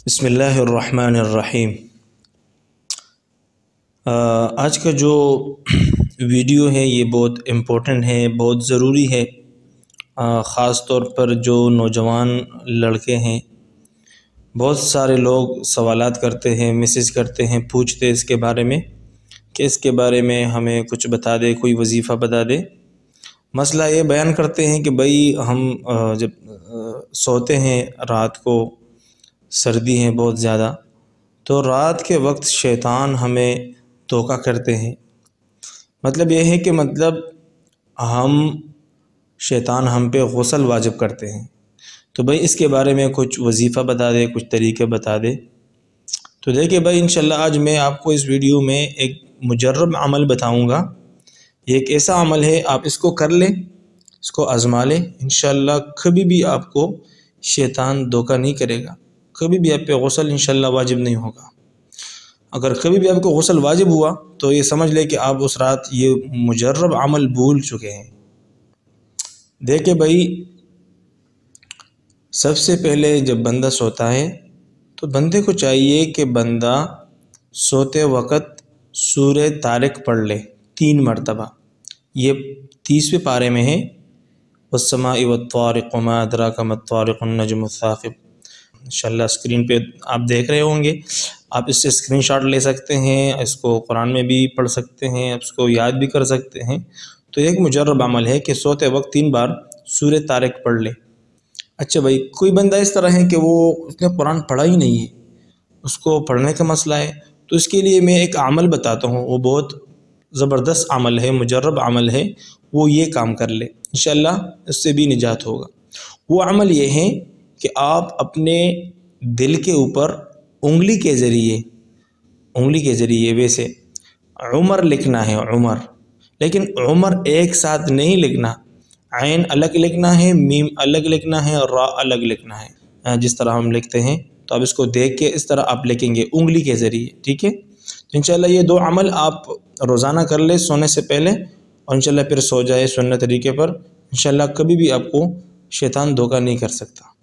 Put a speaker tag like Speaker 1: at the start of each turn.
Speaker 1: बिस्मिल्लाहिर्रहमानिर्रहीम। आज का जो वीडियो है ये बहुत इम्पोर्टेंट है, बहुत ज़रूरी है। ख़ास तौर पर जो नौजवान लड़के हैं, बहुत सारे लोग सवालात करते हैं, मैसेज करते हैं, पूछते हैं इसके बारे में कि इसके बारे में हमें कुछ बता दे, कोई वजीफ़ा बता दे। मसला ये बयान करते हैं कि भाई हम जब सोते हैं रात को, सर्दी है बहुत ज़्यादा, तो रात के वक्त शैतान हमें धोखा करते हैं। मतलब यह है कि शैतान हम पे गुस्ल वाजिब करते हैं। तो भाई इसके बारे में कुछ वजीफ़ा बता दे, कुछ तरीके बता दे। तो देखिए भाई, इंशाल्लाह आज मैं आपको इस वीडियो में एक मुजर्रब अमल बताऊंगा। ये एक ऐसा अमल है, आप इसको कर लें, इसको आज़मा लें, इंशाल्लाह कभी भी आपको शैतान धोखा नहीं करेगा। कभी भी आप पे गुस्ल इंशाल्लाह वाजिब नहीं होगा। अगर कभी भी आपको गुस्ल वाजिब हुआ तो ये समझ ले कि आप उस रात ये मुजर्रब अमल भूल चुके हैं। देखिए भाई, सबसे पहले जब बंदा सोता है तो बंदे को चाहिए कि बंदा सोते वक़्त सूरह तारिक पढ़ ले 3 मरतबा। ये 30वें पारे में है। वस्समाइ वत्तारिक़ वमा अदराका मत्तारिक़ अन्नजुमु साक़िब। इंशाल्लाह स्क्रीन पे आप देख रहे होंगे, आप इससे स्क्रीनशॉट ले सकते हैं, इसको कुरान में भी पढ़ सकते हैं, आप इसको याद भी कर सकते हैं। तो एक मुजर्रब अमल है कि सोते वक्त 3 बार सूरह तारिक पढ़ ले। अच्छा भाई, कोई बंदा इस तरह है कि उसने कुरान पढ़ा ही नहीं है, उसको पढ़ने का मसला है, तो इसके लिए मैं एक अमल बताता हूँ। वो बहुत ज़बरदस्त अमल है, मुजर्रब अमल है। वो ये काम कर ले, इंशाल्लाह इससे भी निजात होगा। वो अमल ये है कि आप अपने दिल के ऊपर उंगली के ज़रिए वैसे उमर लिखना है, उमर, लेकिन उमर एक साथ नहीं लिखना। आइन अलग लिखना है, मीम अलग लिखना है और रा अलग लिखना है। जिस तरह हम लिखते हैं तो अब इसको देख के इस तरह आप लिखेंगे उंगली के ज़रिए, ठीक है। तो इंशाल्लाह ये 2 अमल आप रोज़ाना कर ले सोने से पहले, और इंशाल्लाह फिर सो जाए सुन्नत तरीके पर। इंशाल्लाह कभी भी आपको शैतान धोखा नहीं कर सकता।